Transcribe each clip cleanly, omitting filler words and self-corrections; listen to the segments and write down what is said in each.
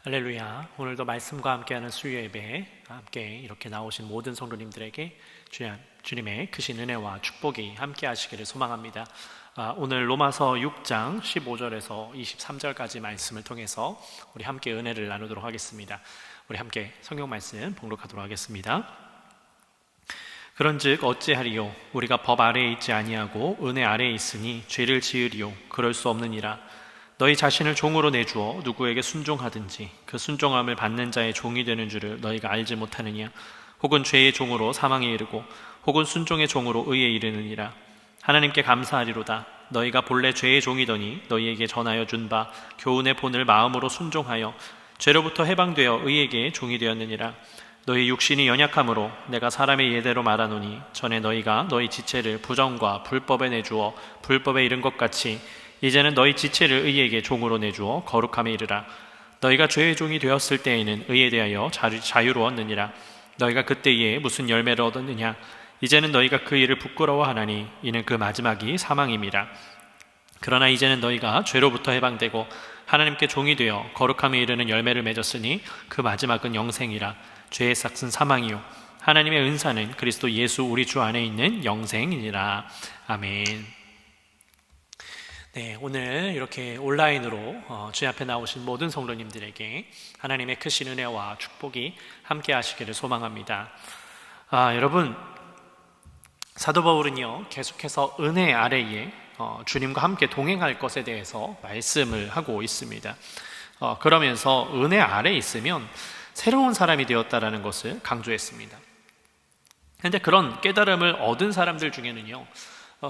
할렐루야. 오늘도 말씀과 함께하는 수요 예배에 함께 이렇게 나오신 모든 성도님들에게 주님의 크신 은혜와 축복이 함께 하시기를 소망합니다. 오늘 로마서 6장 15절에서 23절까지 말씀을 통해서 우리 함께 은혜를 나누도록 하겠습니다. 우리 함께 성경 말씀 봉독하도록 하겠습니다. 그런즉 어찌하리요? 우리가 법 아래에 있지 아니하고 은혜 아래에 있으니 죄를 지으리요? 그럴 수 없느니라. 너희 자신을 종으로 내주어 누구에게 순종하든지 그 순종함을 받는 자의 종이 되는 줄을 너희가 알지 못하느냐? 혹은 죄의 종으로 사망에 이르고 혹은 순종의 종으로 의에 이르느니라. 하나님께 감사하리로다. 너희가 본래 죄의 종이더니 너희에게 전하여 준 바 교훈의 본을 마음으로 순종하여 죄로부터 해방되어 의에게 종이 되었느니라. 너희 육신이 연약함으로 내가 사람의 예대로 말하노니 전에 너희가 너희 지체를 부정과 불법에 내주어 불법에 이른 것 같이 이제는 너희 지체를 의에게 종으로 내주어 거룩함에 이르라. 너희가 죄의 종이 되었을 때에는 의에 대하여 자유로웠느니라. 너희가 그때에 무슨 열매를 얻었느냐? 이제는 너희가 그 일을 부끄러워하나니 이는 그 마지막이 사망임이라. 그러나 이제는 너희가 죄로부터 해방되고 하나님께 종이 되어 거룩함에 이르는 열매를 맺었으니 그 마지막은 영생이라. 죄의 삭은 사망이요 하나님의 은사는 그리스도 예수 우리 주 안에 있는 영생이니라. 아멘. 네, 오늘 이렇게 온라인으로 주님 앞에 나오신 모든 성도님들에게 하나님의 크신 은혜와 축복이 함께 하시기를 소망합니다. 여러분, 사도 바울은요 계속해서 은혜 아래에 주님과 함께 동행할 것에 대해서 말씀을 하고 있습니다. 그러면서 은혜 아래에 있으면 새로운 사람이 되었다라는 것을 강조했습니다. 그런데 그런 깨달음을 얻은 사람들 중에는요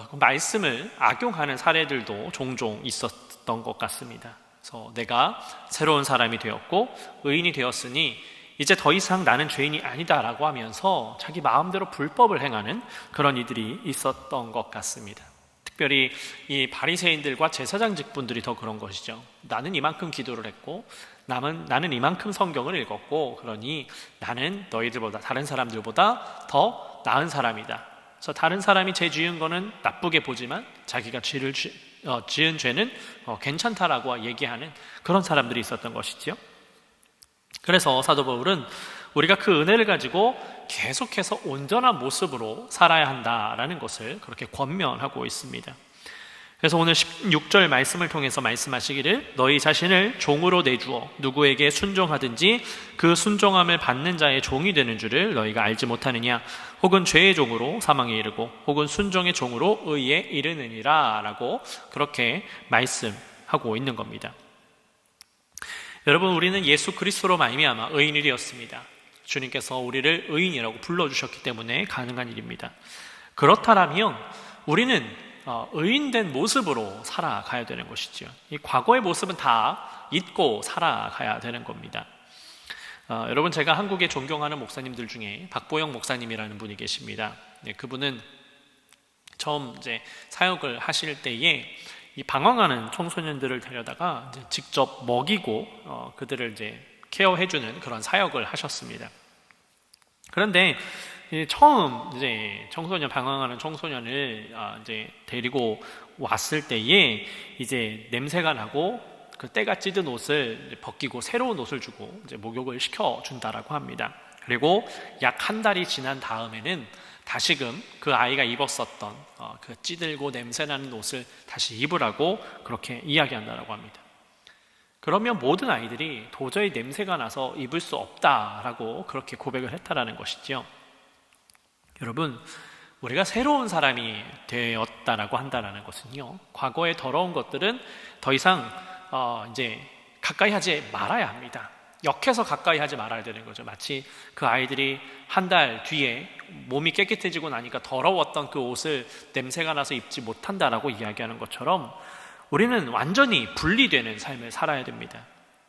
그 말씀을 악용하는 사례들도 종종 있었던 것 같습니다. 그래서 내가 새로운 사람이 되었고 의인이 되었으니 이제 더 이상 나는 죄인이 아니다라고 하면서 자기 마음대로 불법을 행하는 그런 이들이 있었던 것 같습니다. 특별히 이 바리새인들과 제사장 직분들이 더 그런 것이죠. 나는 이만큼 기도를 했고 나는 이만큼 성경을 읽었고 그러니 나는 너희들보다 다른 사람들보다 더 나은 사람이다. 그래서 다른 사람이 죄 지은 거는 나쁘게 보지만 자기가 지은 죄는 괜찮다라고 얘기하는 그런 사람들이 있었던 것이지요. 그래서 사도 바울은 우리가 그 은혜를 가지고 계속해서 온전한 모습으로 살아야 한다라는 것을 그렇게 권면하고 있습니다. 그래서 오늘 16절 말씀을 통해서 말씀하시기를 너희 자신을 종으로 내주어 누구에게 순종하든지 그 순종함을 받는 자의 종이 되는 줄을 너희가 알지 못하느냐? 혹은 죄의 종으로 사망에 이르고 혹은 순종의 종으로 의에 이르느니라 라고 그렇게 말씀하고 있는 겁니다. 여러분, 우리는 예수 그리스도로 말미암아 의인이 되었습니다. 주님께서 우리를 의인이라고 불러주셨기 때문에 가능한 일입니다. 그렇다면 우리는 의인된 모습으로 살아가야 되는 것이죠. 이 과거의 모습은 다 잊고 살아가야 되는 겁니다. 여러분, 제가 한국에 존경하는 목사님들 중에 박보영 목사님이라는 분이 계십니다. 네, 그분은 처음 이제 사역을 하실 때에 이 방황하는 청소년들을 데려다가 이제 직접 먹이고 그들을 이제 케어해주는 그런 사역을 하셨습니다. 그런데 처음 이제 방황하는 청소년을 이제 데리고 왔을 때에 이제 냄새가 나고 그 때가 찌든 옷을 벗기고 새로운 옷을 주고 이제 목욕을 시켜준다라고 합니다. 그리고 약 한 달이 지난 다음에는 다시금 그 아이가 입었었던 그 찌들고 냄새나는 옷을 다시 입으라고 그렇게 이야기한다라고 합니다. 그러면 모든 아이들이 도저히 냄새가 나서 입을 수 없다라고 그렇게 고백을 했다라는 것이죠. 여러분, 우리가 새로운 사람이 되었다라고 한다는 것은요 과거의 더러운 것들은 더 이상 이제 가까이 하지 말아야 합니다. 역해서 가까이 하지 말아야 되는 거죠. 마치 그 아이들이 한 달 뒤에 몸이 깨끗해지고 나니까 더러웠던 그 옷을 냄새가 나서 입지 못한다라고 이야기하는 것처럼 우리는 완전히 분리되는 삶을 살아야 됩니다.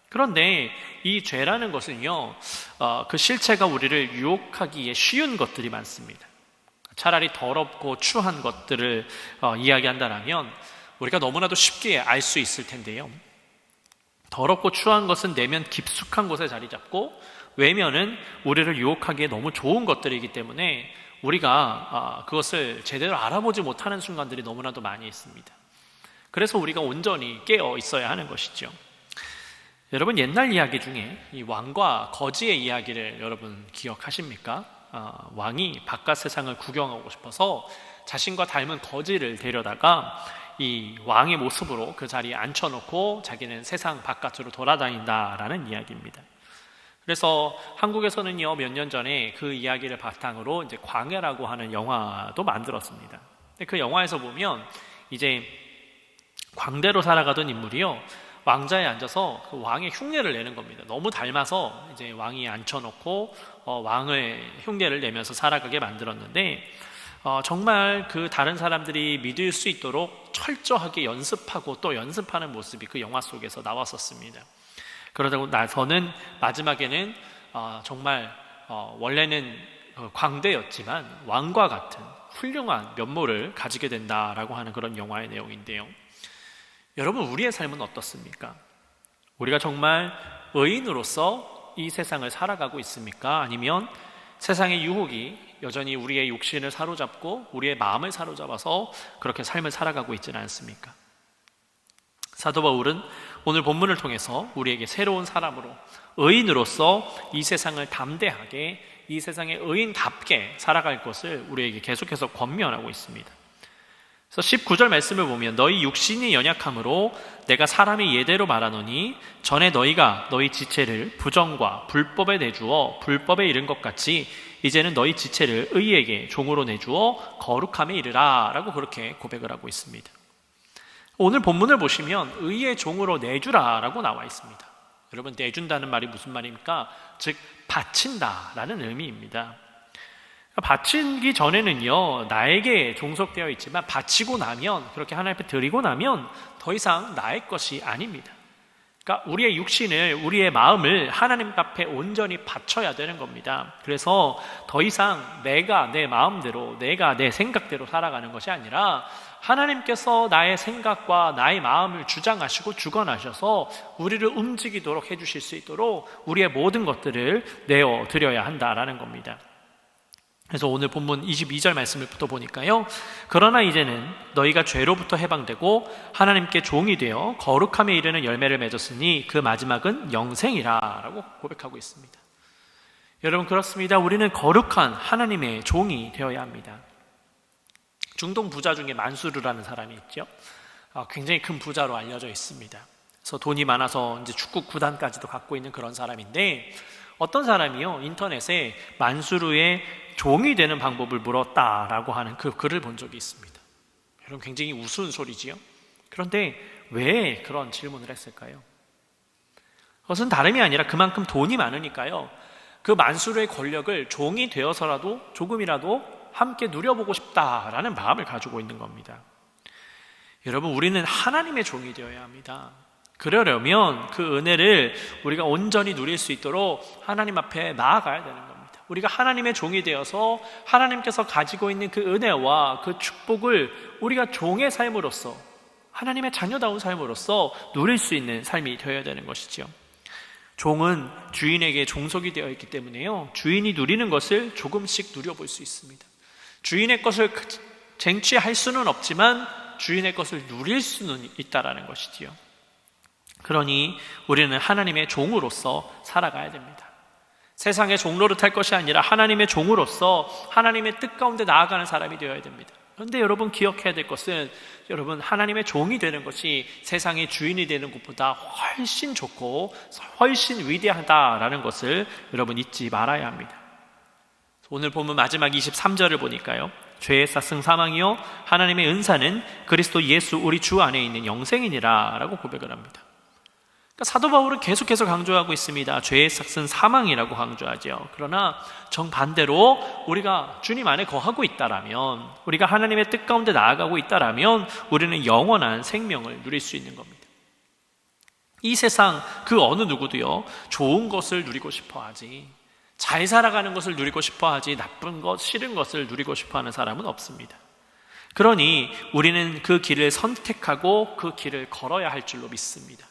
그런데 이 죄라는 것은요 그 실체가 우리를 유혹하기에 쉬운 것들이 많습니다. 차라리 더럽고 추한 것들을 이야기한다면 우리가 너무나도 쉽게 알 수 있을 텐데요, 더럽고 추한 것은 내면 깊숙한 곳에 자리 잡고 외면은 우리를 유혹하기에 너무 좋은 것들이기 때문에 우리가 그것을 제대로 알아보지 못하는 순간들이 너무나도 많이 있습니다. 그래서 우리가 온전히 깨어 있어야 하는 것이죠. 여러분 옛날 이야기 중에 이 왕과 거지의 이야기를 여러분 기억하십니까? 왕이 바깥 세상을 구경하고 싶어서 자신과 닮은 거지를 데려다가 이 왕의 모습으로 그 자리에 앉혀놓고 자기는 세상 바깥으로 돌아다닌다라는 이야기입니다. 그래서 한국에서는요, 몇 년 전에 그 이야기를 바탕으로 이제 광해라고 하는 영화도 만들었습니다. 근데 그 영화에서 보면 이제 광대로 살아가던 인물이요, 왕자에 앉아서 그 왕의 흉내를 내는 겁니다. 너무 닮아서 이제 왕이 앉혀놓고 왕의 흉내를 내면서 살아가게 만들었는데, 정말 그 다른 사람들이 믿을 수 있도록 철저하게 연습하고 또 연습하는 모습이 그 영화 속에서 나왔었습니다. 그러다 나서는 마지막에는 정말 원래는 광대였지만 왕과 같은 훌륭한 면모를 가지게 된다라고 하는 그런 영화의 내용인데요. 여러분, 우리의 삶은 어떻습니까? 우리가 정말 의인으로서 이 세상을 살아가고 있습니까? 아니면 세상의 유혹이 여전히 우리의 육신을 사로잡고 우리의 마음을 사로잡아서 그렇게 삶을 살아가고 있지는 않습니까? 사도 바울은 오늘 본문을 통해서 우리에게 새로운 사람으로, 의인으로서 이 세상을 담대하게, 이 세상의 의인답게 살아갈 것을 우리에게 계속해서 권면하고 있습니다. 그래서 19절 말씀을 보면 너희 육신이 연약함으로 내가 사람이 예대로 말하노니 전에 너희가 너희 지체를 부정과 불법에 내주어 불법에 이른 것 같이 이제는 너희 지체를 의에게 종으로 내주어 거룩함에 이르라 라고 그렇게 고백을 하고 있습니다. 오늘 본문을 보시면 의의 종으로 내주라 라고 나와 있습니다. 여러분, 내준다는 말이 무슨 말입니까? 즉 바친다라는 의미입니다. 바치기 전에는요, 나에게 종속되어 있지만 바치고 나면, 그렇게 하나님 앞에 드리고 나면 더 이상 나의 것이 아닙니다. 그러니까 우리의 육신을, 우리의 마음을 하나님 앞에 온전히 바쳐야 되는 겁니다. 그래서 더 이상 내가 내 마음대로, 내가 내 생각대로 살아가는 것이 아니라 하나님께서 나의 생각과 나의 마음을 주장하시고 주관하셔서 우리를 움직이도록 해주실 수 있도록 우리의 모든 것들을 내어드려야 한다라는 겁니다. 그래서 오늘 본문 22절 말씀을부터 보니까요, 그러나 이제는 너희가 죄로부터 해방되고 하나님께 종이 되어 거룩함에 이르는 열매를 맺었으니 그 마지막은 영생이라 라고 고백하고 있습니다. 여러분, 그렇습니다. 우리는 거룩한 하나님의 종이 되어야 합니다. 중동 부자 중에 만수르라는 사람이 있죠. 굉장히 큰 부자로 알려져 있습니다. 그래서 돈이 많아서 이제 축구 구단까지도 갖고 있는 그런 사람인데, 어떤 사람이요, 인터넷에 만수르의 종이 되는 방법을 물었다라고 하는 그 글을 본 적이 있습니다. 여러분, 굉장히 우스운 소리지요. 그런데 왜 그런 질문을 했을까요? 그것은 다름이 아니라 그만큼 돈이 많으니까요, 그 만수르의 권력을 종이 되어서라도 조금이라도 함께 누려보고 싶다라는 마음을 가지고 있는 겁니다. 여러분, 우리는 하나님의 종이 되어야 합니다. 그러려면 그 은혜를 우리가 온전히 누릴 수 있도록 하나님 앞에 나아가야 되는 겁니다. 우리가 하나님의 종이 되어서 하나님께서 가지고 있는 그 은혜와 그 축복을 우리가 종의 삶으로서, 하나님의 자녀다운 삶으로서 누릴 수 있는 삶이 되어야 되는 것이죠. 종은 주인에게 종속이 되어 있기 때문에요, 주인이 누리는 것을 조금씩 누려볼 수 있습니다. 주인의 것을 쟁취할 수는 없지만 주인의 것을 누릴 수는 있다라는 것이지요. 그러니 우리는 하나님의 종으로서 살아가야 됩니다. 세상의 종로를 탈 것이 아니라 하나님의 종으로서 하나님의 뜻 가운데 나아가는 사람이 되어야 됩니다. 그런데 여러분, 기억해야 될 것은, 여러분, 하나님의 종이 되는 것이 세상의 주인이 되는 것보다 훨씬 좋고 훨씬 위대하다라는 것을 여러분 잊지 말아야 합니다. 오늘 보면 마지막 23절을 보니까요, 죄의 싹슨 사망이요 하나님의 은사는 그리스도 예수 우리 주 안에 있는 영생이니라 라고 고백을 합니다. 그러니까 사도 바울은 계속해서 강조하고 있습니다. 죄의 삭은 사망이라고 강조하죠. 그러나 정반대로 우리가 주님 안에 거하고 있다라면, 우리가 하나님의 뜻 가운데 나아가고 있다라면 우리는 영원한 생명을 누릴 수 있는 겁니다. 이 세상 그 어느 누구도요, 좋은 것을 누리고 싶어 하지, 잘 살아가는 것을 누리고 싶어 하지, 나쁜 것, 싫은 것을 누리고 싶어 하는 사람은 없습니다. 그러니 우리는 그 길을 선택하고 그 길을 걸어야 할 줄로 믿습니다.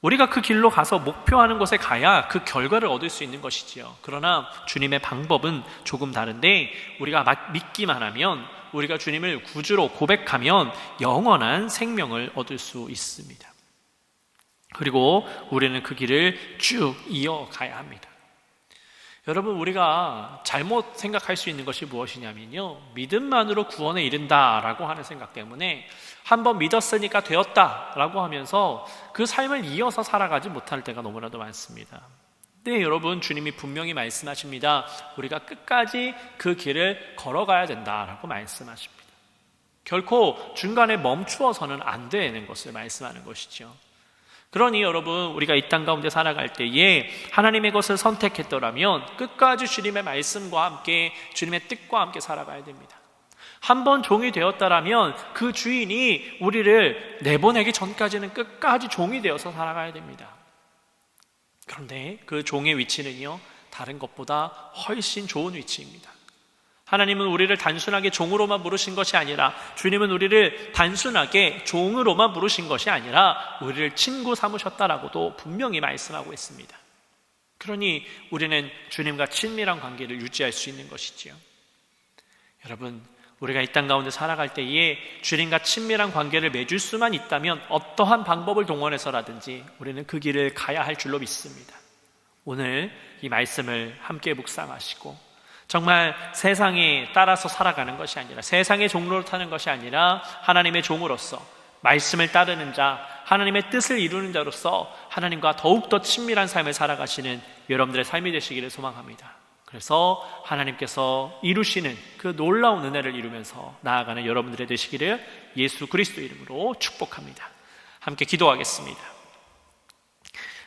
우리가 그 길로 가서 목표하는 곳에 가야 그 결과를 얻을 수 있는 것이지요. 그러나 주님의 방법은 조금 다른데, 우리가 믿기만 하면, 우리가 주님을 구주로 고백하면 영원한 생명을 얻을 수 있습니다. 그리고 우리는 그 길을 쭉 이어가야 합니다. 여러분, 우리가 잘못 생각할 수 있는 것이 무엇이냐면요, 믿음만으로 구원에 이른다라고 하는 생각 때문에 한번 믿었으니까 되었다라고 하면서 그 삶을 이어서 살아가지 못할 때가 너무나도 많습니다. 네, 여러분, 주님이 분명히 말씀하십니다. 우리가 끝까지 그 길을 걸어가야 된다라고 말씀하십니다. 결코 중간에 멈추어서는 안 되는 것을 말씀하는 것이죠. 그러니 여러분, 우리가 이 땅 가운데 살아갈 때에 하나님의 것을 선택했더라면 끝까지 주님의 말씀과 함께, 주님의 뜻과 함께 살아가야 됩니다. 한번 종이 되었다라면 그 주인이 우리를 내보내기 전까지는 끝까지 종이 되어서 살아가야 됩니다. 그런데 그 종의 위치는요, 다른 것보다 훨씬 좋은 위치입니다. 하나님은 우리를 단순하게 종으로만 부르신 것이 아니라, 주님은 우리를 단순하게 종으로만 부르신 것이 아니라 우리를 친구 삼으셨다라고도 분명히 말씀하고 있습니다. 그러니 우리는 주님과 친밀한 관계를 유지할 수 있는 것이지요. 여러분, 우리가 이 땅 가운데 살아갈 때에 주님과 친밀한 관계를 맺을 수만 있다면 어떠한 방법을 동원해서라든지 우리는 그 길을 가야 할 줄로 믿습니다. 오늘 이 말씀을 함께 묵상하시고, 정말 세상에 따라서 살아가는 것이 아니라, 세상의 종로를 타는 것이 아니라 하나님의 종으로서 말씀을 따르는 자, 하나님의 뜻을 이루는 자로서 하나님과 더욱더 친밀한 삶을 살아가시는 여러분들의 삶이 되시기를 소망합니다. 그래서 하나님께서 이루시는 그 놀라운 은혜를 이루면서 나아가는 여러분들의 되시기를 예수 그리스도 이름으로 축복합니다. 함께 기도하겠습니다.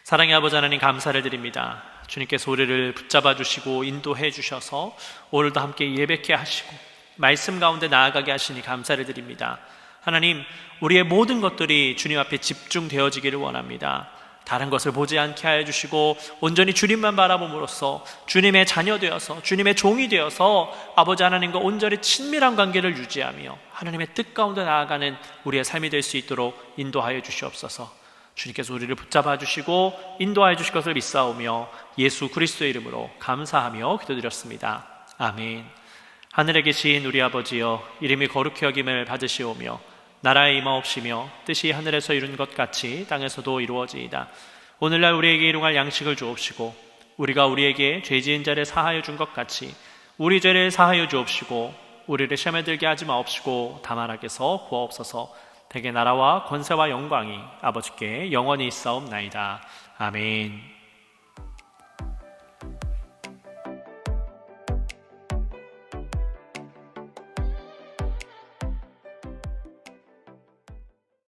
사랑의 아버지 하나님, 감사를 드립니다. 주님께서 우리를 붙잡아 주시고 인도해 주셔서 오늘도 함께 예배케 하시고 말씀 가운데 나아가게 하시니 감사를 드립니다. 하나님, 우리의 모든 것들이 주님 앞에 집중되어지기를 원합니다. 다른 것을 보지 않게 하여 주시고 온전히 주님만 바라봄으로써 주님의 자녀 되어서, 주님의 종이 되어서 아버지 하나님과 온전히 친밀한 관계를 유지하며 하나님의 뜻 가운데 나아가는 우리의 삶이 될 수 있도록 인도하여 주시옵소서. 주님께서 우리를 붙잡아 주시고 인도하여 주실 것을 믿사오며 예수 그리스도의 이름으로 감사하며 기도드렸습니다. 아멘. 하늘에 계신 우리 아버지여, 이름이 거룩히 여김을 받으시오며 나라에 임하옵시며 뜻이 하늘에서 이룬 것 같이 땅에서도 이루어지이다. 오늘날 우리에게 일용할 양식을 주옵시고 우리가 우리에게 죄 지은 자를 사하여 준 것 같이 우리 죄를 사하여 주옵시고 우리를 시험에 들게 하지 마옵시고 다만 악에서 구하옵소서. 대개 나라와 권세와 영광이 아버지께 영원히 있사옵나이다. 아멘.